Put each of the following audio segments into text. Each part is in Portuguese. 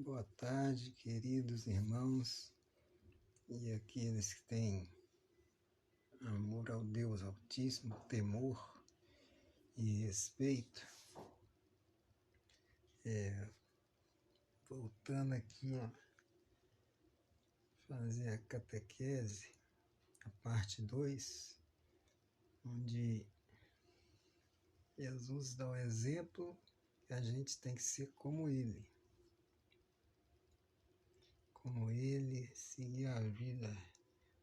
Boa tarde, queridos irmãos e aqueles que têm amor ao Deus Altíssimo, temor e respeito. Voltando aqui, fazer a catequese, a parte 2, onde Jesus dá o exemplo que a gente tem que ser como Ele. Como Ele, seguir a vida,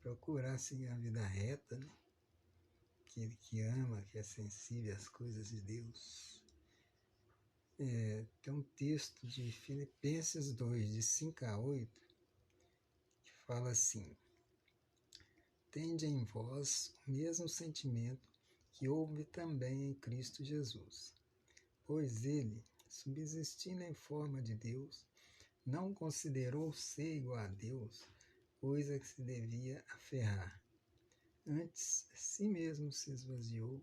procurar seguir a vida reta, né? Aquele que ama, que é sensível às coisas de Deus. Tem um texto de Filipenses 2, de 5 a 8, que fala assim: Tende em vós o mesmo sentimento que houve também em Cristo Jesus, pois ele, subsistindo em forma de Deus, não considerou ser igual a Deus, coisa que se devia aferrar. Antes, a si mesmo se esvaziou,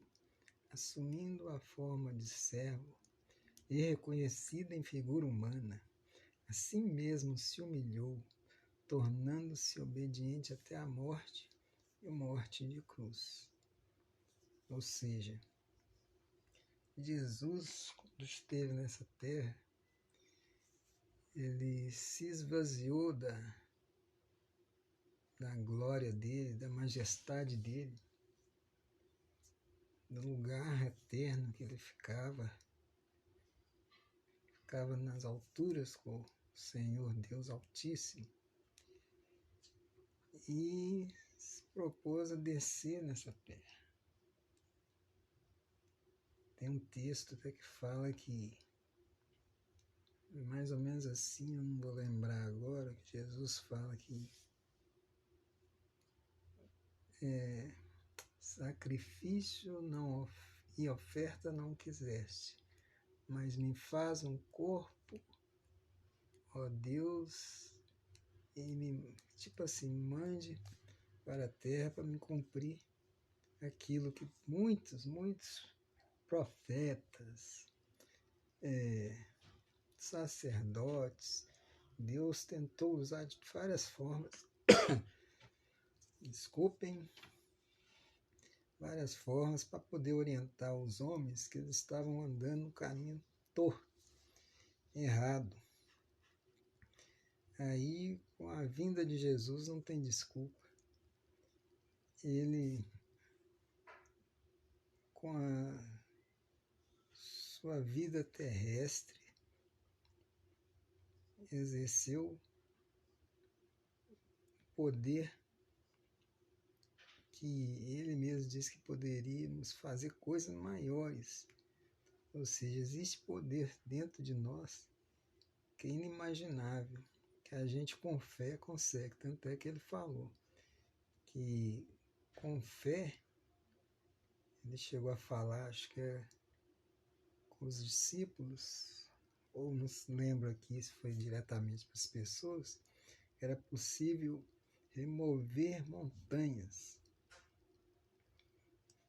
assumindo a forma de servo, e reconhecido em figura humana, assim mesmo se humilhou, tornando-se obediente até a morte e morte de cruz. Ou seja, Jesus, quando esteve nessa terra, ele se esvaziou da glória dele, da majestade dele, do lugar eterno que ele ficava nas alturas com o Senhor Deus Altíssimo, e se propôs a descer nessa terra. Tem um texto até que fala que, mais ou menos assim, eu não vou lembrar agora, que Jesus fala que sacrifício não e oferta não quiseste, mas me faz um corpo, ó Deus, e me, tipo assim, mande para a terra para me cumprir aquilo que muitos profetas, sacerdotes, Deus tentou usar de várias formas, várias formas para poder orientar os homens que eles estavam andando no caminho torto, errado. Aí, com a vinda de Jesus, não tem desculpa. Ele, com a sua vida terrestre, exerceu poder que ele mesmo disse que poderíamos fazer coisas maiores. Ou seja, existe poder dentro de nós que é inimaginável, que a gente com fé consegue. Tanto é que ele falou que com fé, ele chegou a falar, acho que é com os discípulos, ou não se lembro aqui se foi diretamente para as pessoas, era possível remover montanhas.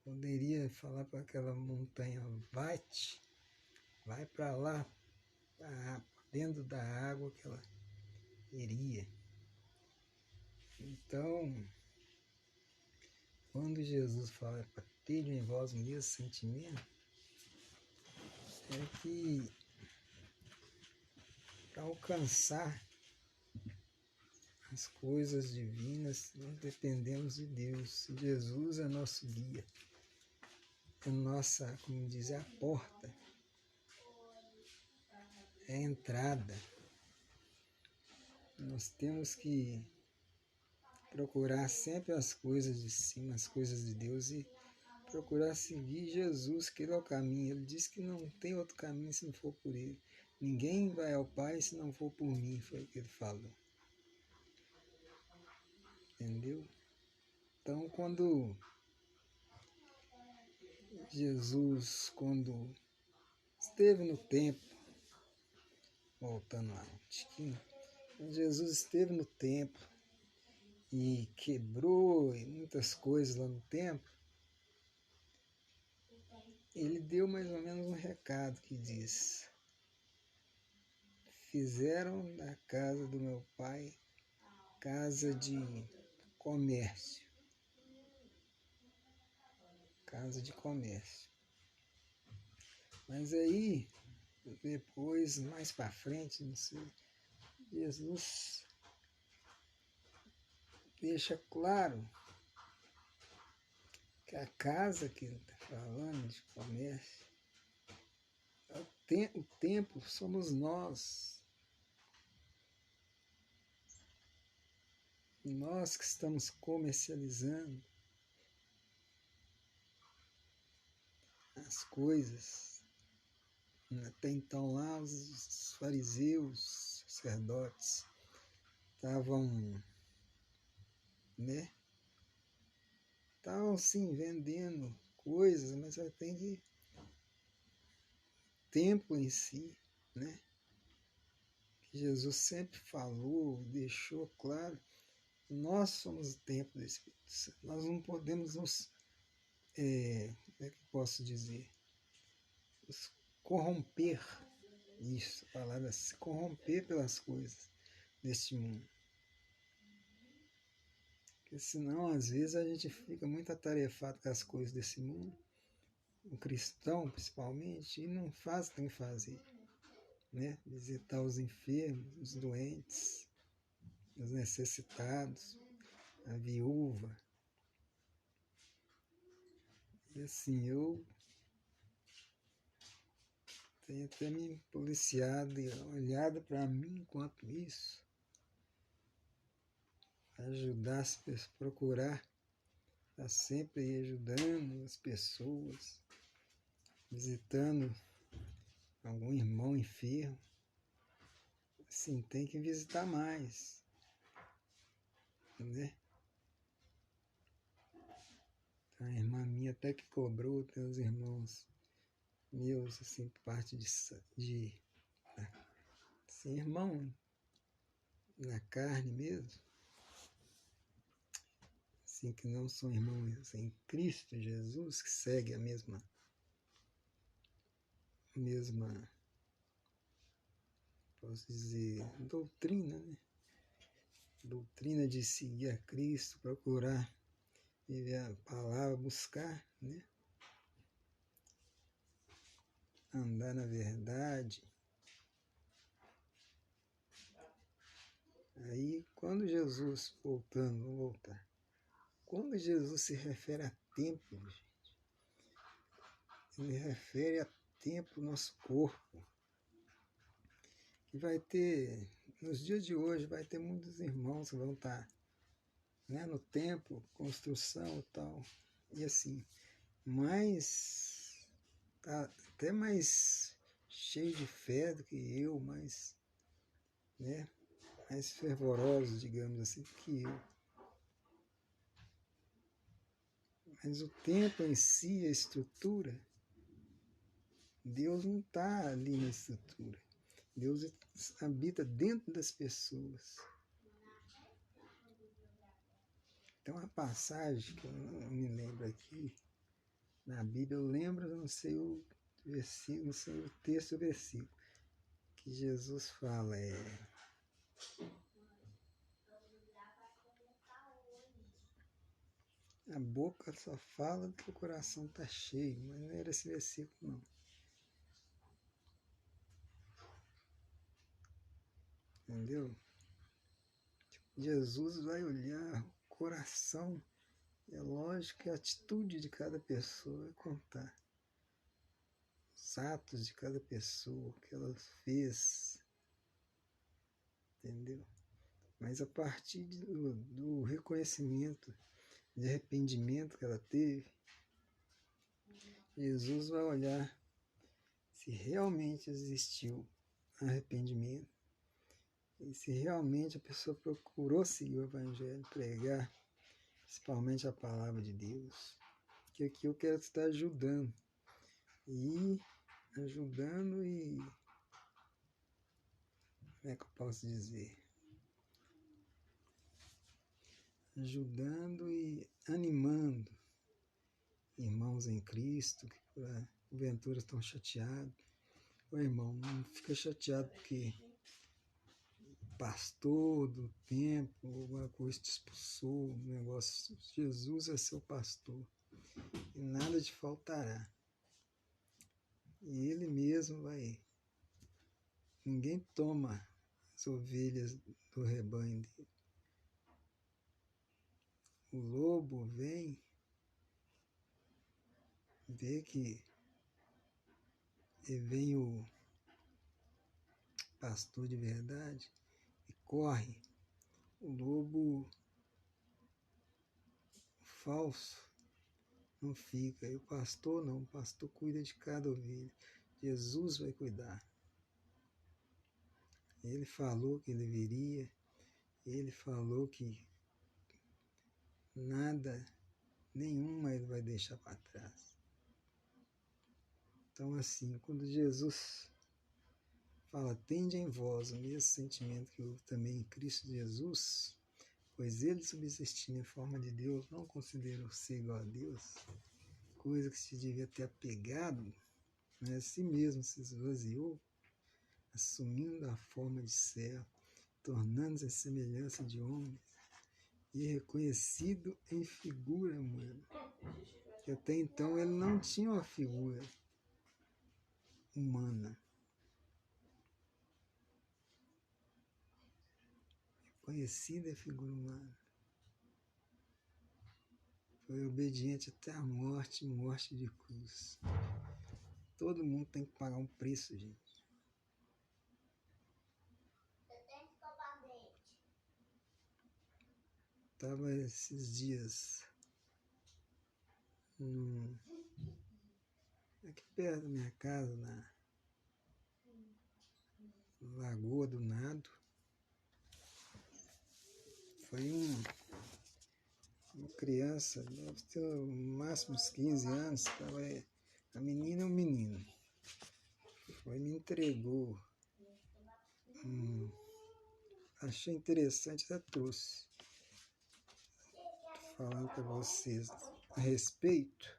Poderia falar para aquela montanha, vai para lá, dentro da água que ela iria. Então, quando Jesus fala para ter em vós o mesmo sentimento, é que para alcançar as coisas divinas, nós dependemos de Deus. Jesus é nosso guia, é nossa, como diz, é a porta, é a entrada. Nós temos que procurar sempre as coisas de cima, as coisas de Deus, e procurar seguir Jesus, que ele é o caminho. Ele disse que não tem outro caminho se não for por ele. Ninguém vai ao Pai se não for por mim, foi o que ele falou. Entendeu? Então, quando Jesus, quando esteve no templo, voltando lá um tiquinho, Jesus esteve no templo e quebrou muitas coisas lá no templo, ele deu mais ou menos um recado que diz: fizeram da casa do meu pai casa de comércio. Casa de comércio. Mas aí, depois, mais para frente, não sei, Jesus deixa claro que a casa que ele está falando de comércio, o templo somos nós. Nós que estamos comercializando as coisas. Até então lá os fariseus, sacerdotes, estavam, né? Estavam sim vendendo coisas, mas tem que templo em si, né? Que Jesus sempre falou, deixou claro, nós somos o templo do Espírito Santo. Nós não podemos nos, como é que eu posso dizer, nos corromper, isso, a palavra é se corromper pelas coisas deste mundo. Porque senão, às vezes, a gente fica muito atarefado com as coisas desse mundo, o cristão principalmente, e não faz o que tem que fazer. Né? Visitar os enfermos, os doentes, os necessitados, a viúva. E assim, eu tenho até me policiado e olhado para mim enquanto isso, ajudar as pessoas, procurar estar sempre ajudando as pessoas, visitando algum irmão enfermo. Assim, tem que visitar mais, né? A irmã minha até que cobrou, tem os irmãos meus, assim, parte de assim, irmão na carne mesmo, assim, que não são irmãos em Cristo Jesus, que segue a mesma, posso dizer, doutrina, né? Doutrina de seguir a Cristo, procurar viver a palavra, buscar, né? Andar na verdade. Aí, quando Jesus, vamos voltar, quando Jesus se refere a templo, gente, ele refere a templo, nosso corpo. E vai ter, nos dias de hoje, vai ter muitos irmãos que vão estar, né, no templo, construção e tal, e assim, tá até mais cheio de fé do que eu, mais, né, mais fervorosos, digamos assim, do que eu. Mas o templo em si, a estrutura, Deus não está ali na estrutura. Deus habita dentro das pessoas. Tem uma passagem que eu não me lembro aqui, na Bíblia, eu lembro, não sei o versículo, não sei o texto do versículo, que Jesus fala, a boca só fala do que o coração está cheio, mas não era esse versículo, não. Entendeu? Jesus vai olhar o coração, é lógico que a atitude de cada pessoa vai contar. Os atos de cada pessoa, o que ela fez, entendeu? Mas a partir do reconhecimento, de arrependimento que ela teve, Jesus vai olhar se realmente existiu arrependimento e se realmente a pessoa procurou seguir o Evangelho, pregar, principalmente a palavra de Deus, que aqui eu quero estar ajudando e como é que eu posso dizer? Ajudando e animando irmãos em Cristo que porventura estão chateados. Ô irmão, não fica chateado porque pastor do templo, alguma coisa te expulsou, um negócio. Jesus é seu pastor e nada te faltará. E ele mesmo vai. Ninguém toma as ovelhas do rebanho dele. O lobo vem, vê que vem o pastor de verdade e corre. O lobo falso não fica. E o pastor não. O pastor cuida de cada ovelha. Jesus vai cuidar. Ele falou que ele viria. Ele falou que nada, nenhuma ele vai deixar para trás. Então, assim, quando Jesus fala, tende em vós o mesmo sentimento que houve também em Cristo Jesus, pois ele, subsistindo em forma de Deus, não considerou ser igual a Deus, coisa que se devia ter apegado, mas a si mesmo se esvaziou, assumindo a forma de servo, tornando-se a semelhança de homens, e reconhecido em figura humana. Que até então ele não tinha uma figura humana. Reconhecido em figura humana. Foi obediente até a morte, morte de cruz. Todo mundo tem que pagar um preço, gente. Estava esses dias aqui perto da minha casa, na Lagoa do Nado. Foi uma criança, deve ter no máximo uns 15 anos, tava a menina e o menino. Foi, me entregou. Achei interessante, até trouxe. Falando para vocês a respeito.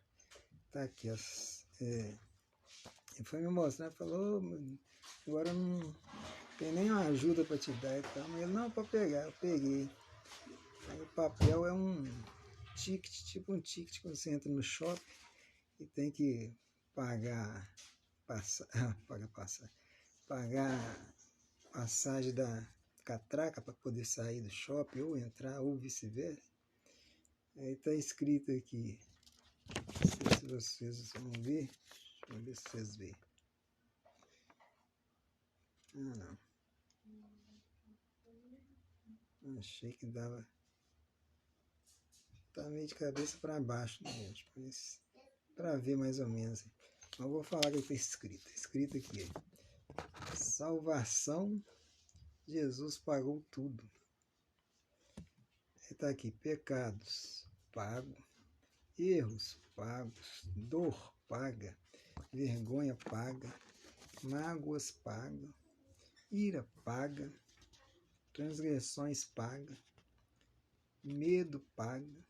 Tá aqui, ele foi me mostrar, falou, agora não tem nenhuma ajuda para te dar e tal, mas ele, não, para pegar, eu peguei. Aí o papel é um ticket, tipo um ticket quando você entra no shopping e tem que pagar passagem da catraca para poder sair do shopping ou entrar ou vice-versa. Aí tá escrito aqui, não sei se vocês vão ver, deixa eu ver se vocês veem. Não. Achei que dava. Tá meio de cabeça para baixo, né, gente? Mas para ver mais ou menos. Mas vou falar o que está escrito. Escrito aqui. Salvação, Jesus pagou tudo. Está aqui, pecados, pago. Erros, pagos. Dor, paga. Vergonha, paga. Mágoas, paga. Ira, paga. Transgressões, paga. Medo, paga.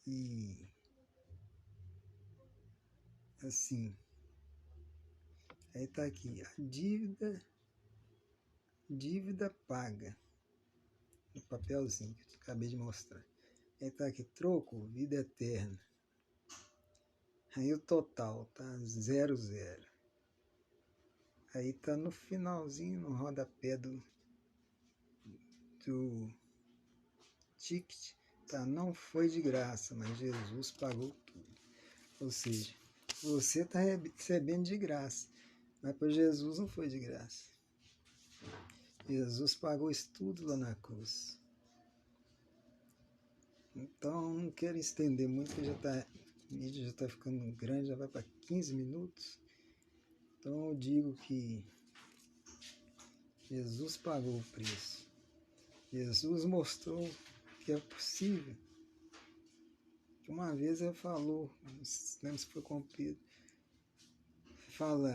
E assim, aí tá aqui, a dívida paga, no papelzinho que eu acabei de mostrar. Aí tá aqui, troco, vida eterna. Aí o total tá 00. Aí tá no finalzinho, no rodapé do ticket, tá, não foi de graça, mas Jesus pagou tudo. Ou seja, você está recebendo de graça, mas para Jesus não foi de graça. Jesus pagou isso tudo lá na cruz. Então, não quero estender muito, porque o vídeo já está ficando grande, já vai para 15 minutos. Então, eu digo que Jesus pagou o preço. Jesus mostrou que é possível. Uma vez ele falou, não lembro se foi com Pedro, fala,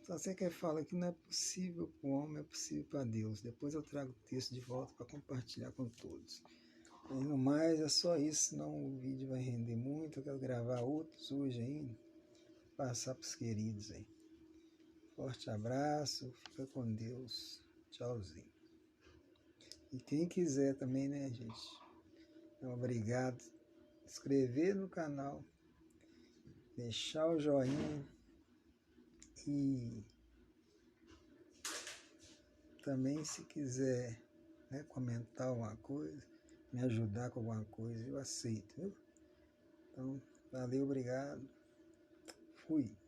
só sei que ele fala que não é possível para o homem, é possível para Deus. Depois eu trago o texto de volta para compartilhar com todos. Mas no mais é só isso, senão o vídeo vai render muito, eu quero gravar outros hoje ainda. passar para os queridos aí. Forte abraço, fica com Deus. Tchauzinho. E quem quiser também, né, gente? Obrigado. Inscrever no canal, deixar o joinha e também se quiser, né, comentar alguma coisa, me ajudar com alguma coisa, eu aceito, viu? Então, valeu, obrigado. Fui.